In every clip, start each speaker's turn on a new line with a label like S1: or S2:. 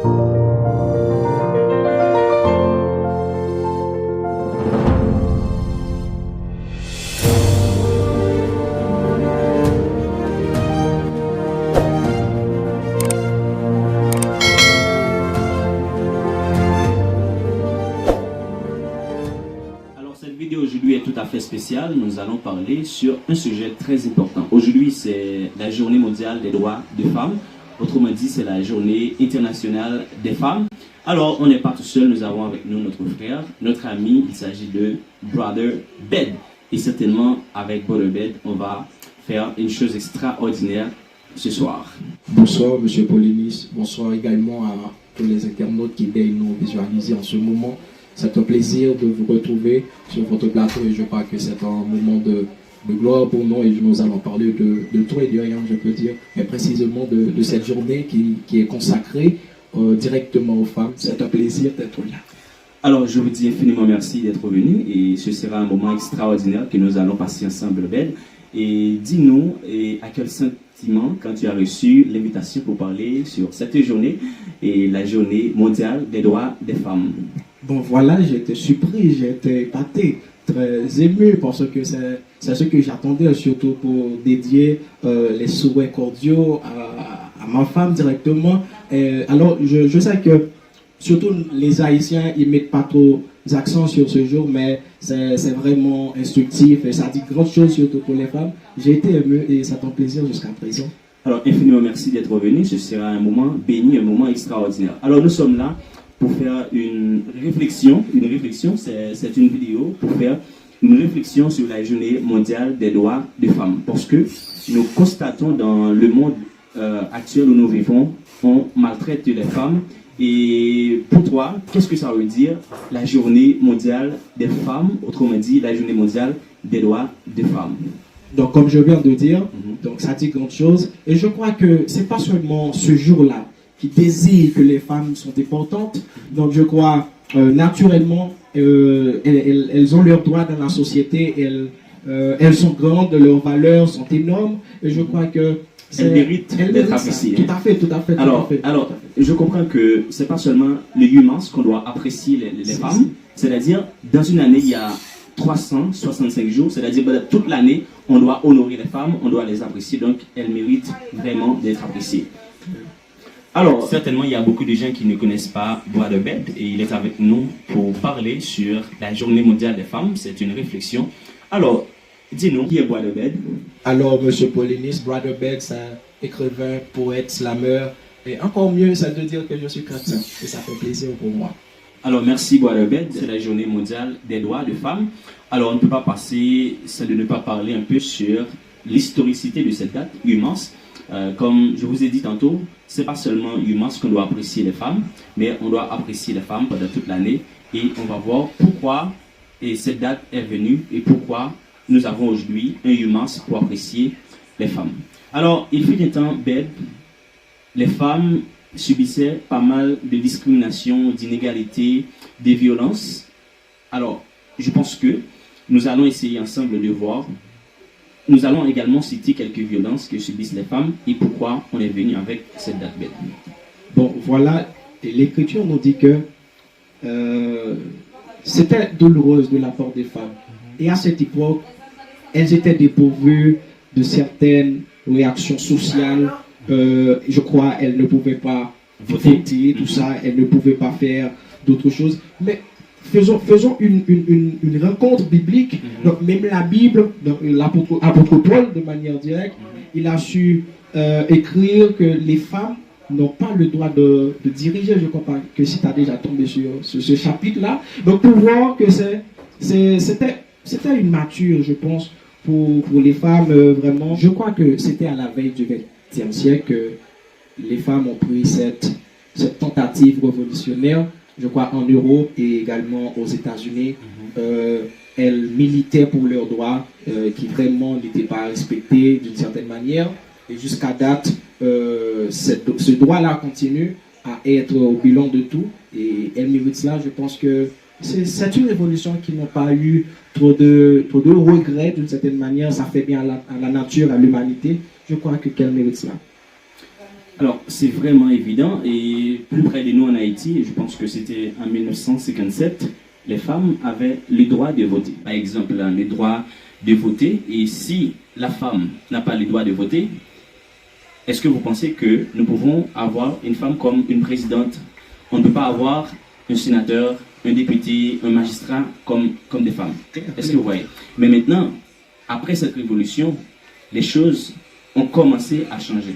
S1: Aujourd'hui est tout à fait spécial. Nous allons parler sur un sujet très important. Aujourd'hui, c'est la journée mondiale des droits des femmes. Autrement dit, c'est la journée internationale des femmes. Alors, on n'est pas tout seul. Nous avons avec nous notre frère, notre ami. Il s'agit de Brother Bed. Et certainement, avec Brother Bed, on va faire une chose extraordinaire ce soir.
S2: Bonsoir, M. Polinis. Bonsoir également à tous les internautes qui viennent nous visualiser en ce moment. C'est un plaisir de vous retrouver sur votre plateau et je crois que c'est un moment de gloire pour nous et nous allons parler de tout et de rien, je peux dire, mais précisément de cette journée qui est consacrée directement aux femmes. C'est un plaisir d'être là.
S1: Alors, je vous dis infiniment merci d'être venu et ce sera un moment extraordinaire que nous allons passer ensemble, Ben. Et dis-nous, à quel sentiment quand tu as reçu l'invitation pour parler sur cette journée et la journée mondiale des droits des femmes?
S2: Bon voilà, j'étais surpris, j'étais épaté, très ému parce que c'est ce que j'attendais, surtout pour dédier les souhaits cordiaux à ma femme directement. Alors je sais que surtout les Haïtiens, ils mettent pas trop d'accent sur ce jour, mais c'est vraiment instructif et ça dit grand chose surtout pour les femmes. J'ai été ému et ça fait plaisir jusqu'à présent.
S1: Alors infiniment merci d'être venu, ce sera un moment béni, un moment extraordinaire. Alors nous sommes là pour faire une réflexion, c'est une vidéo pour faire une réflexion sur la journée mondiale des droits des femmes. Parce que nous constatons dans le monde actuel où nous vivons, on maltraite les femmes. Et pour toi, qu'est-ce que ça veut dire la journée mondiale des femmes, autrement dit la journée mondiale des droits des femmes?
S2: Donc comme je viens de dire, donc ça dit grand chose. Et je crois que c'est pas seulement ce jour-là qui désirent que les femmes sont importantes. Donc je crois naturellement elles ont leurs droits dans la société, elles sont grandes, leurs valeurs sont énormes et je crois que
S1: elles méritent d'être appréciées.
S2: Tout à fait.
S1: Alors, je comprends que c'est pas seulement le 8 mars qu'on doit apprécier les femmes, c'est-à-dire dans une année il y a 365 jours, c'est-à-dire toute l'année on doit honorer les femmes, on doit les apprécier, donc elles méritent vraiment d'être appréciées. Alors, certainement, il y a beaucoup de gens qui ne connaissent pas Brother Bed et il est avec nous pour parler sur la journée mondiale des femmes. C'est une réflexion. Alors, dis-nous, qui est Brother Bed?
S2: Alors, M. Polinis, Brother Bed, c'est un écrivain, poète, slameur. Et encore mieux, ça veut dire que je suis chrétien. Et ça fait plaisir pour moi.
S1: Alors, merci Brother Bed. C'est la journée mondiale des droits des femmes. Alors, on ne peut pas passer sans de ne pas parler un peu sur l'historicité de cette date, 8 mars. Comme je vous ai dit tantôt, c'est pas seulement 8 mars qu'on doit apprécier les femmes, mais on doit apprécier les femmes pendant toute l'année et on va voir pourquoi cette date est venue et pourquoi nous avons aujourd'hui un 8 mars pour apprécier les femmes. Alors, il fut un temps, Ben, les femmes subissaient pas mal de discrimination, d'inégalité, de violences. Alors, je pense que nous allons essayer ensemble de voir. Nous allons également citer quelques violences que subissent les femmes et pourquoi on est venu avec cette date belle.
S2: Bon, voilà, l'Écriture nous dit que c'était douloureuse de la part des femmes. Et à cette époque, elles étaient dépourvues de certaines réactions sociales. Je crois elles ne pouvaient pas voter, tout ça, elles ne pouvaient pas faire d'autres choses. Mais faisons une rencontre biblique. Donc même la Bible, l'apôtre Paul, de manière directe, il a su écrire que les femmes n'ont pas le droit de diriger. Je ne crois pas que si tu as déjà tombé sur ce chapitre-là. Donc pour voir que c'était une nature, je pense, pour les femmes, vraiment. Je crois que c'était à la veille du XXe siècle que les femmes ont pris cette tentative révolutionnaire. Je crois en Europe et également aux États-Unis, elles militaient pour leurs droits qui vraiment n'étaient pas respectés d'une certaine manière. Et jusqu'à date, ce droit-là continue à être au bilan de tout. Et elles méritent cela. Je pense que c'est une révolution qui n'a pas eu trop de regrets d'une certaine manière. Ça fait bien à la nature, à l'humanité. Je crois qu'elle mérite cela.
S1: Alors, c'est vraiment évident, et plus près de nous en Haïti, je pense que c'était en 1957, les femmes avaient le droit de voter. Par exemple, le droit de voter, et si la femme n'a pas le droit de voter, est-ce que vous pensez que nous pouvons avoir une femme comme une présidente? On ne peut pas avoir un sénateur, un député, un magistrat comme des femmes. Est-ce que vous voyez? Mais maintenant, après cette révolution, les choses ont commencé à changer.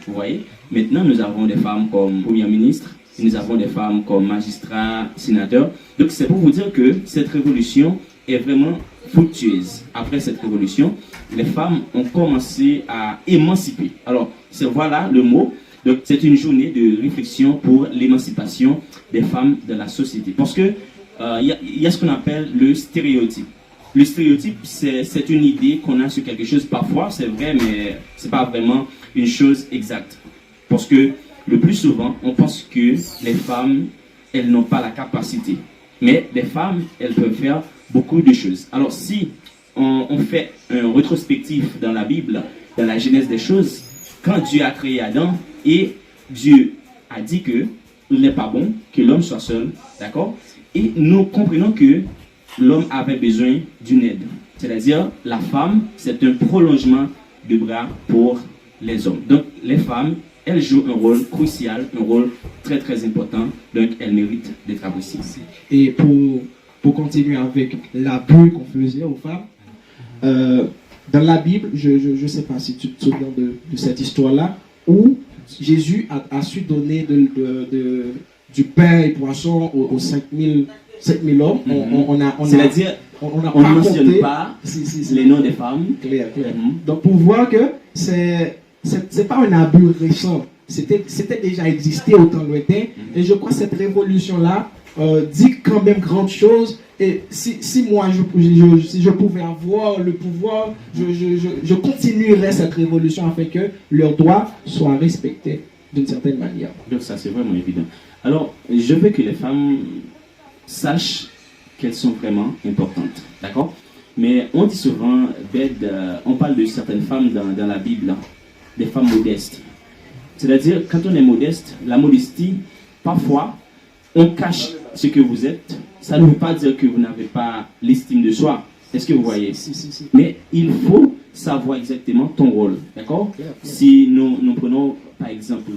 S1: Vous voyez? Maintenant, nous avons des femmes comme première ministre, nous avons des femmes comme magistrats, sénateurs. Donc, c'est pour vous dire que cette révolution est vraiment fructueuse. Après cette révolution, les femmes ont commencé à émanciper. Alors, voilà le mot. Donc, c'est une journée de réflexion pour l'émancipation des femmes de la société. Parce que il y a ce qu'on appelle le stéréotype. Le stéréotype, c'est une idée qu'on a sur quelque chose. Parfois, c'est vrai, mais c'est pas vraiment une chose exacte. Parce que le plus souvent, on pense que les femmes, elles n'ont pas la capacité. Mais les femmes, elles peuvent faire beaucoup de choses. Alors, si on fait un rétrospectif dans la Bible, dans la genèse des choses, quand Dieu a créé Adam, et Dieu a dit que il n'est pas bon que l'homme soit seul, d'accord? Et nous comprenons que l'homme avait besoin d'une aide. C'est-à-dire, la femme, c'est un prolongement de bras pour les hommes. Donc, les femmes, elles jouent un rôle crucial, un rôle très très important, donc elles méritent d'être appréciées.
S2: Et pour continuer avec l'abus qu'on faisait aux femmes, dans la Bible, je ne sais pas si tu te souviens de cette histoire-là, où Jésus a su donner du pain et poisson aux 5000 hommes.
S1: C'est-à-dire, on ne mentionne pas les noms des femmes.
S2: Clair. Donc, pour voir que c'est pas un abus récent. C'était déjà existé au temps lointain. Et je crois que cette révolution-là dit quand même grande chose. Et si moi, si je pouvais avoir le pouvoir, je continuerais cette révolution afin que leurs droits soient respectés d'une certaine manière.
S1: Donc ça, c'est vraiment évident. Alors, je veux que les femmes sachent qu'elles sont vraiment importantes. D'accord? Mais on dit souvent, on parle de certaines femmes dans la Bible, des femmes modestes. C'est-à-dire, quand on est modeste, la modestie, parfois, on cache ce que vous êtes. Ça ne veut pas dire que vous n'avez pas l'estime de soi. Est-ce que vous voyez?
S2: Si.
S1: Mais il faut savoir exactement ton rôle. D'accord? Si nous prenons, par exemple,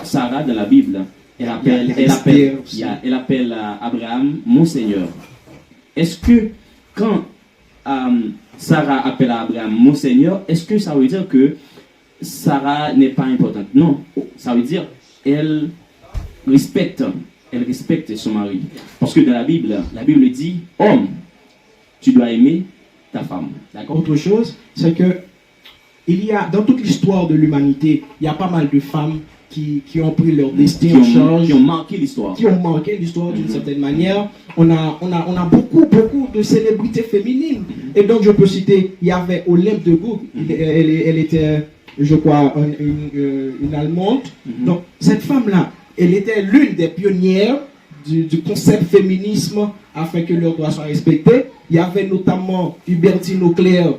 S1: Sarah dans la Bible, elle appelle Abraham mon Seigneur. Est-ce que quand Sarah appelle Abraham mon Seigneur, est-ce que ça veut dire que Sarah n'est pas importante? Non. Ça veut dire elle respecte son mari. Parce que dans la Bible dit, homme, tu dois aimer ta femme. D'accord?
S2: Autre chose, c'est que il y a, dans toute l'histoire de l'humanité, il y a pas mal de femmes qui ont pris leur destin en charge.
S1: Qui ont marqué l'histoire.
S2: D'une certaine manière. On a beaucoup de célébrités féminines. Et donc, je peux citer, il y avait Olympe de Gouges. Elle était, je crois, une Allemande. Donc, cette femme-là, elle était l'une des pionnières du concept féminisme afin que leurs droits soient respectés. Il y avait notamment Hubertine Auclair,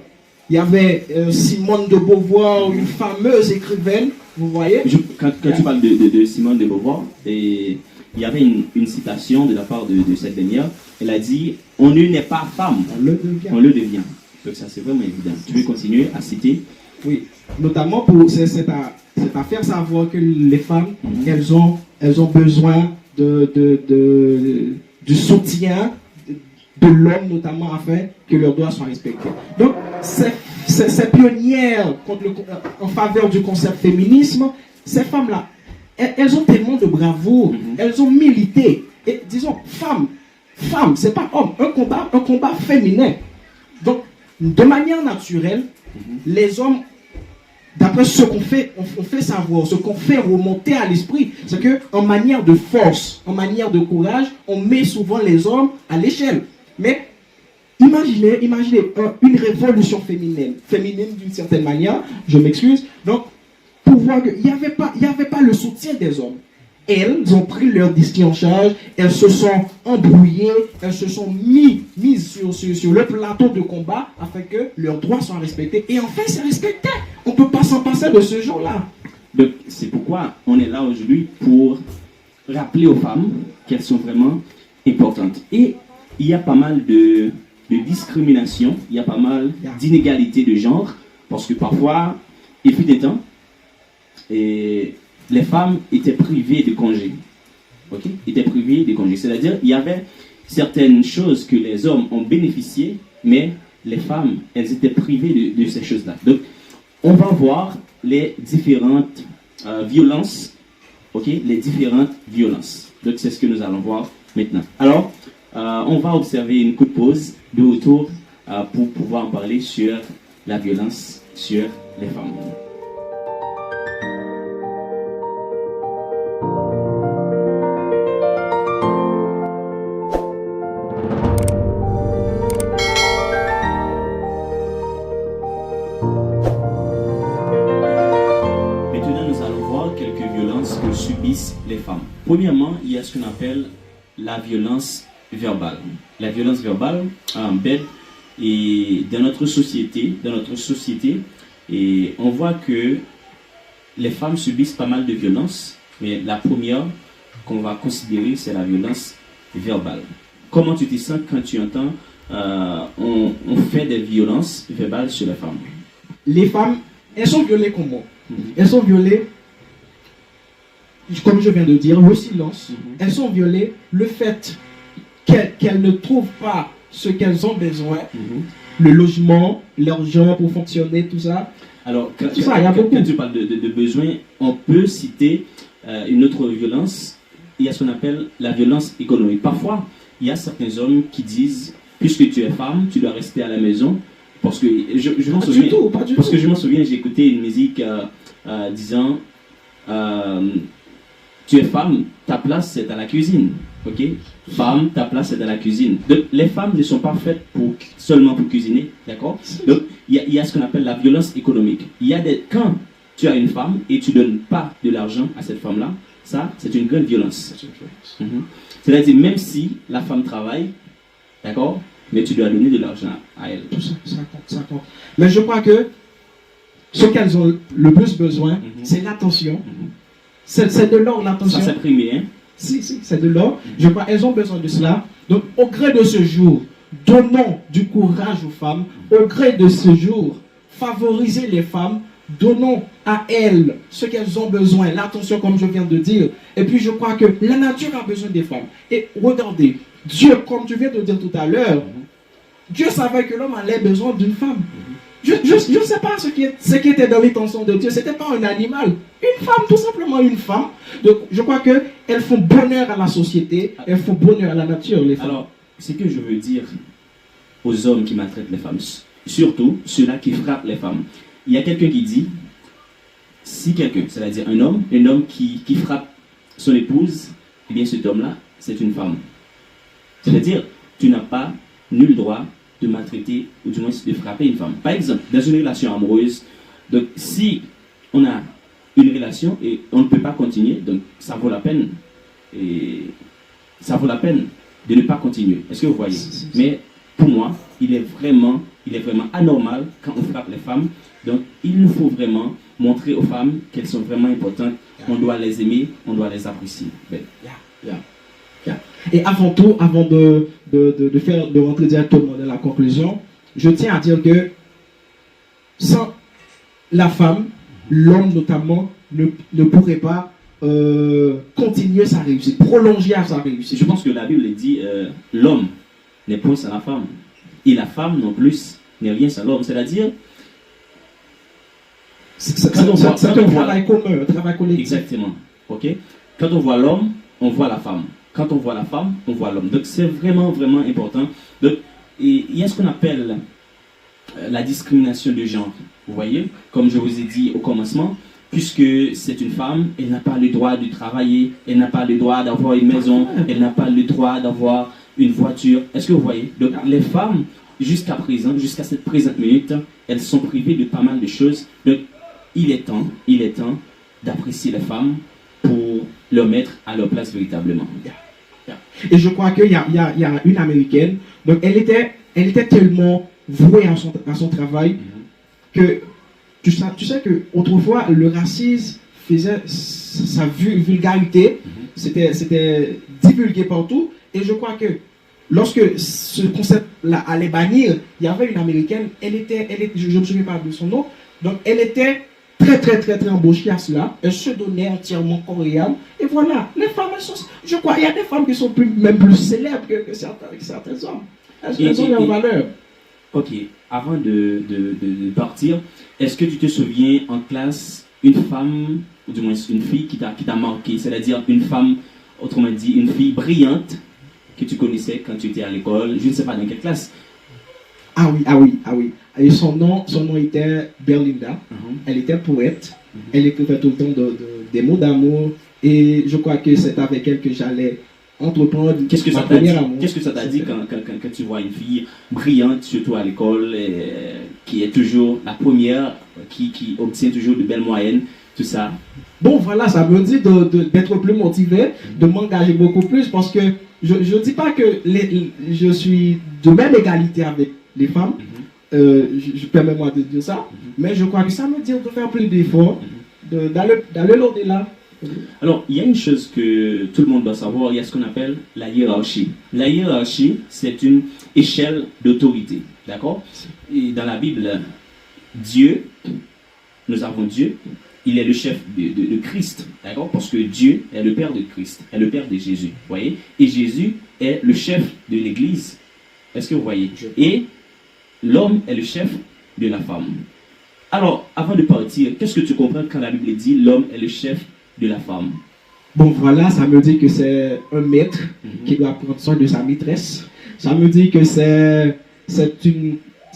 S2: il y avait Simone de Beauvoir, une fameuse écrivaine, vous voyez.
S1: Quand tu parles de Simone de Beauvoir, il y avait une citation de la part de cette dernière. Elle a dit, on ne naît pas femme, on le devient. Donc ça c'est vraiment évident. Tu veux continuer à citer?
S2: Oui, notamment pour cette affaire, savoir que les femmes, elles ont besoin du soutien de l'homme, notamment afin que leurs droits soient respectés. Donc, ces pionnières en faveur du concept féminisme, ces femmes-là, elles ont tellement de bravoure, elles ont milité. Et disons, femme, c'est pas homme, un combat féminin. Donc, de manière naturelle, les hommes, d'après ce qu'on fait, on fait savoir, ce qu'on fait remonter à l'esprit, c'est qu'en manière de force, en manière de courage, on met souvent les hommes à l'échelle. Mais imaginez une révolution féminine d'une certaine manière, je m'excuse, donc pour voir qu'il n'y avait pas le soutien des hommes. Elles ont pris leur destin en charge, elles se sont embrouillées, elles se sont mises sur le plateau de combat afin que leurs droits soient respectés. Et enfin, c'est respecté. On ne peut pas s'en passer de ce jour-là.
S1: Donc, c'est pourquoi on est là aujourd'hui pour rappeler aux femmes qu'elles sont vraiment importantes. Et il y a pas mal de discrimination, il y a pas mal d'inégalités de genre, parce que parfois, il fut des temps, et les femmes étaient privées de congés. Ok? Étaient privées de congés. C'est-à-dire, il y avait certaines choses que les hommes ont bénéficié, mais les femmes, elles étaient privées de ces choses-là. Donc, on va voir les différentes violences, ok? Les différentes violences. Donc, c'est ce que nous allons voir maintenant. Alors, on va observer une courte pause de retour pour pouvoir en parler sur la violence sur les femmes. Maintenant, nous allons voir quelques violences que subissent les femmes. Premièrement, il y a ce qu'on appelle la violence verbale. La violence verbale, et dans notre société, et on voit que les femmes subissent pas mal de violences, mais la première qu'on va considérer, c'est la violence verbale. Comment tu te sens quand tu entends on fait des violences verbales sur les femmes?
S2: Les femmes, elles sont violées comment? Elles sont violées, comme je viens de dire, le silence. Elles sont violées, le fait qu'elles ne trouvent pas ce qu'elles ont besoin, le logement, l'argent pour fonctionner, tout ça.
S1: Alors, quand tu parles de besoin, on peut citer une autre violence. Il y a ce qu'on appelle la violence économique. Parfois, il y a certains hommes qui disent, puisque tu es femme, tu dois rester à la maison. Parce que je m'en souviens. Parce que je m'en souviens, j'ai écouté une musique disant tu es femme, ta place c'est à la cuisine. Ok? Femme, ta place c'est à la cuisine. Donc les femmes ne sont pas faites seulement pour cuisiner. D'accord? Donc il y a ce qu'on appelle la violence économique. Quand tu as une femme et tu ne donnes pas de l'argent à cette femme-là, ça c'est une grande violence. C'est-à-dire même si la femme travaille, d'accord? Mais tu dois donner de l'argent à elle.
S2: Tout ça, ça compte. Mais je crois que ce qu'elles ont le plus besoin, c'est l'attention. C'est de l'or, l'attention.
S1: Ça s'imprime, hein?
S2: Si, c'est de l'or. Je crois qu'elles ont besoin de cela. Donc, au gré de ce jour, donnons du courage aux femmes. Au gré de ce jour, favorisez les femmes. Donnons à elles ce qu'elles ont besoin, l'attention comme je viens de dire. Et puis je crois que la nature a besoin des femmes. Et regardez, Dieu, comme tu viens de dire tout à l'heure, Dieu savait que l'homme allait besoin d'une femme. Je ne sais pas ce qui était dans l'intention de Dieu. Ce n'était pas un animal. Une femme, tout simplement une femme. Donc je crois qu'elles font bonheur à la société, elles font bonheur à la nature, les femmes.
S1: Alors, ce que je veux dire aux hommes qui maltraitent les femmes, surtout ceux-là qui frappent les femmes, il y a quelqu'un qui dit, si quelqu'un, c'est-à-dire un homme qui frappe son épouse, eh bien cet homme-là, c'est une femme. C'est-à-dire, tu n'as pas nul droit de maltraiter ou du moins de frapper une femme. Par exemple, dans une relation amoureuse, donc si on a une relation et on ne peut pas continuer, donc ça vaut la peine, de ne pas continuer. Est-ce que vous voyez? Mais pour moi, il est vraiment anormal quand on frappe les femmes. Donc, il nous faut vraiment montrer aux femmes qu'elles sont vraiment importantes. On doit les aimer, on doit les apprécier.
S2: Et avant tout, avant de rentrer directement dans la conclusion, je tiens à dire que sans la femme, l'homme notamment ne pourrait pas continuer sa réussite, prolonger sa réussite.
S1: Je pense que la Bible dit l'homme n'est point sans la femme. Et la femme non plus n'est rien sans l'homme. C'est-à-dire,
S2: c'est un travail commun, un travail collectif.
S1: Exactement. Ok? Quand on voit l'homme, on voit la femme. Quand on voit la femme, on voit l'homme. Donc c'est vraiment, vraiment important. Donc, il y a ce qu'on appelle la discrimination de genre. Vous voyez? Comme je vous ai dit au commencement, puisque c'est une femme, elle n'a pas le droit de travailler, elle n'a pas le droit d'avoir une maison, elle n'a pas le droit d'avoir une voiture. Est-ce que vous voyez? Donc les femmes, jusqu'à présent, jusqu'à cette présente minute, elles sont privées de pas mal de choses. Donc il est temps d'apprécier les femmes pour leur mettre à leur place véritablement.
S2: Et je crois qu'il y a une Américaine, donc elle était tellement vouée à son travail que tu sais que autrefois le racisme faisait sa vulgarité, c'était divulgué partout. Et je crois que lorsque ce concept-là allait bannir, il y avait une américaine, je ne me souviens pas de son nom, donc elle était très embauchée à cela, elle se donnait entièrement corps et âme, et voilà, les femmes, je crois, il y a des femmes qui sont même plus célèbres que certains hommes. Elles ont leur valeur.
S1: Ok, avant de partir, est-ce que tu te souviens en classe une femme, ou du moins une fille qui t'a marqué, c'est-à-dire une femme, autrement dit, une fille brillante que tu connaissais quand tu étais à l'école, je ne sais pas dans quelle classe?
S2: Ah oui. Et son nom était Berlinda. Elle était poète. Elle écrivait tout le temps des mots d'amour. Et je crois que c'est avec elle que j'allais entreprendre.
S1: Qu'est-ce que ça t'a dit quand tu vois une fille brillante, surtout à l'école, qui est toujours la première, qui obtient toujours de belles moyennes, tout ça?
S2: Bon, voilà, ça me dit d'être plus motivé, de m'engager beaucoup plus, parce que je ne dis pas que je suis de même égalité avec les femmes, je permets-moi de dire ça, mais je crois que ça me dit de faire plus d'efforts, d'aller au-delà.
S1: Alors, il y a une chose que tout le monde doit savoir, il y a ce qu'on appelle la hiérarchie. La hiérarchie, c'est une échelle d'autorité, d'accord? Et dans la Bible, Dieu, nous avons Dieu, il est le chef de Christ, d'accord? Parce que Dieu est le Père de Christ, est le Père de Jésus, vous voyez? Et Jésus est le chef de l'Église. Est-ce que vous voyez? Et l'homme est le chef de la femme. Alors, avant de partir, qu'est-ce que tu comprends quand la Bible dit l'homme est le chef de la femme?
S2: Bon, voilà, ça me dit que c'est un maître qui doit prendre soin de sa maîtresse. Ça me dit que c'est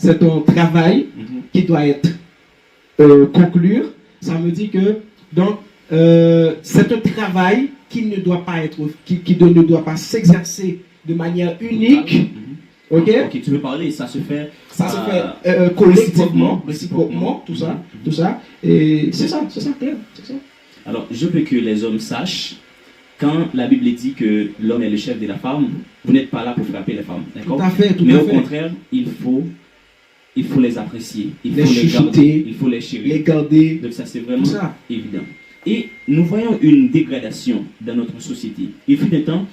S2: un travail qui doit être conclu. Ça me dit que donc c'est un travail qui ne doit pas s'exercer de manière unique. Ok,
S1: tu veux parler, ça se fait
S2: collectivement, réciproquement, tout ça. Et c'est ça, clair. C'est ça.
S1: Alors, je veux que les hommes sachent, quand la Bible dit que l'homme est le chef de la femme, vous n'êtes pas là pour frapper les femmes, d'accord?
S2: Tout à fait.
S1: Mais au contraire, il faut les apprécier, il faut les garder, il faut les chérir.
S2: Les garder.
S1: Donc ça, c'est vraiment évident. Et nous voyons une dégradation dans notre société. Il fut des temps,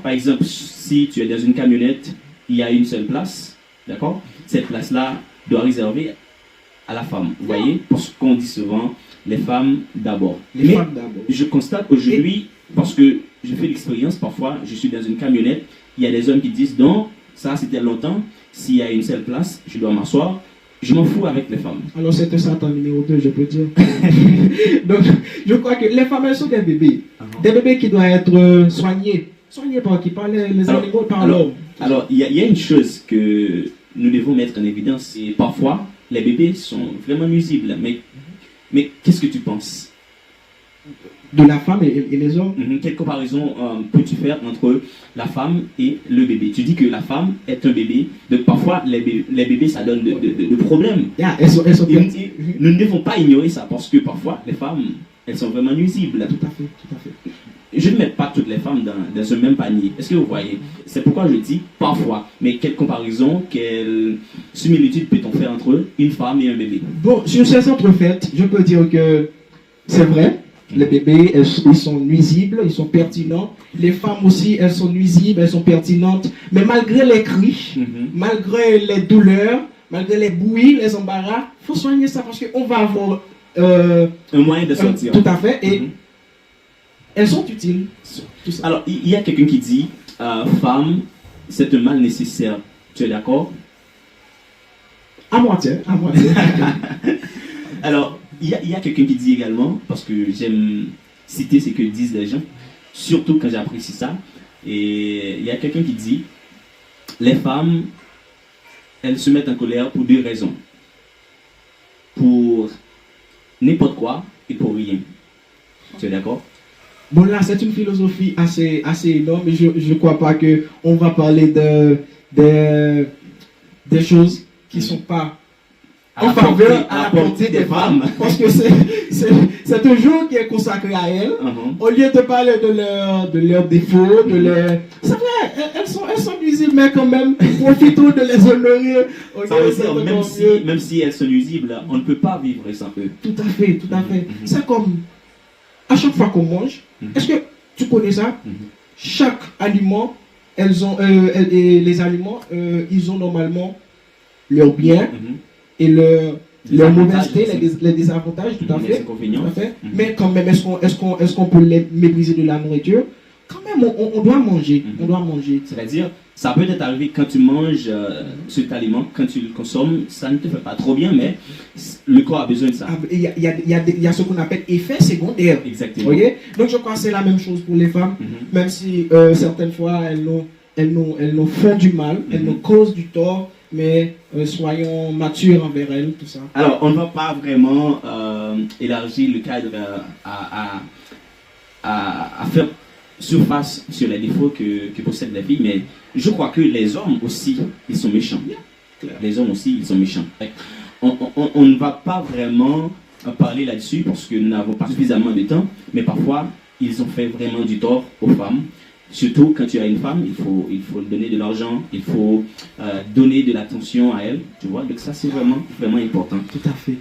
S1: par exemple, si tu es dans une camionnette, il y a une seule place, d'accord? Cette place-là doit réserver à la femme, vous voyez? Parce qu'on dit souvent, les femmes d'abord. Mais je constate aujourd'hui, parce que je fais l'expérience, parfois, je suis dans une camionnette, il y a des hommes qui disent, non, ça c'était longtemps, s'il y a une seule place, je dois m'asseoir, je m'en fous avec les femmes.
S2: Alors c'est un Satan numéro 2, je peux dire. Donc, je crois que les femmes, elles sont des bébés. Des bébés qui doivent être soignés. Soignés par qui? Par les animaux, par l'homme.
S1: Alors, il y a une chose que nous devons mettre en évidence, c'est parfois, les bébés sont vraiment nuisibles. Mais qu'est-ce que tu penses?
S2: De la femme et les hommes?
S1: Quelle comparaison peux-tu faire entre la femme et le bébé? Tu dis que la femme est un bébé, donc parfois les bébés ça donne de problèmes. Nous ne devons pas ignorer ça, parce que parfois les femmes, elles sont vraiment nuisibles.
S2: Tout à fait.
S1: Je ne mets pas toutes les femmes dans ce même panier. Est-ce que vous voyez? C'est pourquoi je dis parfois. Mais quelle comparaison, quelle similitude peut-on faire entre une femme et un bébé?
S2: Bon, sur ces autres faits, je peux dire que c'est vrai. Les bébés, ils sont nuisibles, ils sont pertinents. Les femmes aussi, elles sont nuisibles, elles sont pertinentes. Mais malgré les cris, malgré les douleurs, malgré les bouillies, les embarras, il faut soigner ça parce qu'on va avoir
S1: un moyen de sortir.
S2: Tout à fait. Et elles sont utiles.
S1: Alors, il y a quelqu'un qui dit, femme, c'est un mal nécessaire. Tu es d'accord?
S2: À moitié.
S1: Alors, il y a quelqu'un qui dit également, parce que j'aime citer ce que disent les gens, surtout quand j'apprécie ça, et il y a quelqu'un qui dit, les femmes, elles se mettent en colère pour deux raisons. Pour n'importe quoi et pour rien. Tu es d'accord?
S2: Bon, là, c'est une philosophie assez énorme, mais je ne crois pas qu'on va parler des choses qui ne sont pas en faveur à la portée des femmes. Parce que c'est un jour qui est consacré à elles. Au lieu de parler de leurs défauts, c'est vrai, elles sont nuisibles. difficile, mais quand même, profitons de les honorer.
S1: Ça veut dire, même si elles sont nuisibles, on ne peut pas vivre sans eux.
S2: Tout à fait, tout à fait. C'est comme, à chaque fois qu'on mange, est-ce que tu connais ça? Chaque aliment, les aliments, ils ont normalement leurs biens et leurs mauvaisetés, les désavantages, tout à fait. Tout à fait. Mais quand même, est-ce qu'on peut les mépriser de la nourriture? Quand même, on doit manger. On doit manger.
S1: C'est-à-dire, ça peut être arrivé quand tu manges cet aliment, quand tu le consommes, ça ne te fait pas trop bien, mais le corps a besoin de ça.
S2: Il y a ce qu'on appelle effet secondaire.
S1: Exactement.
S2: Voyez? Donc je crois que c'est la même chose pour les femmes, même si certaines fois elles nous font du mal, elles nous causent du tort, mais soyons matures envers elles, tout ça.
S1: Alors, on ne va pas vraiment élargir le cadre à faire surface sur les défauts que possèdent les filles, mais je crois que les hommes aussi, ils sont méchants. Les hommes aussi, ils sont méchants. On ne va pas vraiment parler là-dessus parce que nous n'avons pas suffisamment de temps, mais parfois, ils ont fait vraiment du tort aux femmes. Surtout quand tu as une femme, il faut donner de l'argent, il faut donner de l'attention à elle, tu vois. Donc ça, c'est vraiment, vraiment important.
S2: Tout à fait.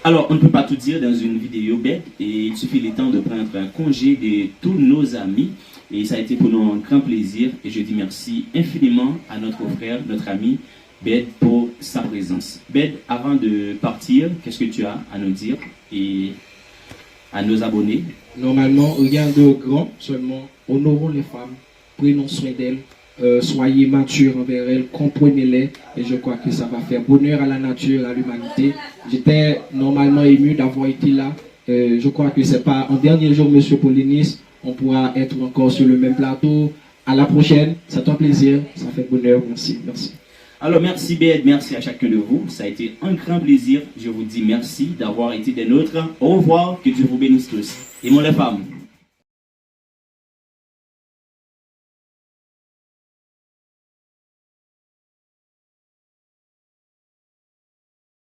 S1: Alors, on ne peut pas tout dire dans une vidéo bête et il suffit le temps de prendre un congé de tous nos amis. Et ça a été pour nous un grand plaisir et je dis merci infiniment à notre frère, notre ami Bed pour sa présence. Bed, avant de partir, qu'est-ce que tu as à nous dire et à nos abonnés?
S2: Normalement, rien de grand, seulement honorons les femmes, prenons soin d'elles, soyez matures envers elles, comprenez-les, et je crois que ça va faire bonheur à la nature, à l'humanité. J'étais normalement ému d'avoir été là. Je crois que c'est pas en dernier jour, Monsieur Paulinis, on pourra être encore sur le même plateau. À la prochaine, c'est un plaisir, ça fait bonheur, merci, merci.
S1: Alors merci Bed, merci à chacun de vous, ça a été un grand plaisir. Je vous dis merci d'avoir été des nôtres. Au revoir, que Dieu vous bénisse tous. Et mon les femmes.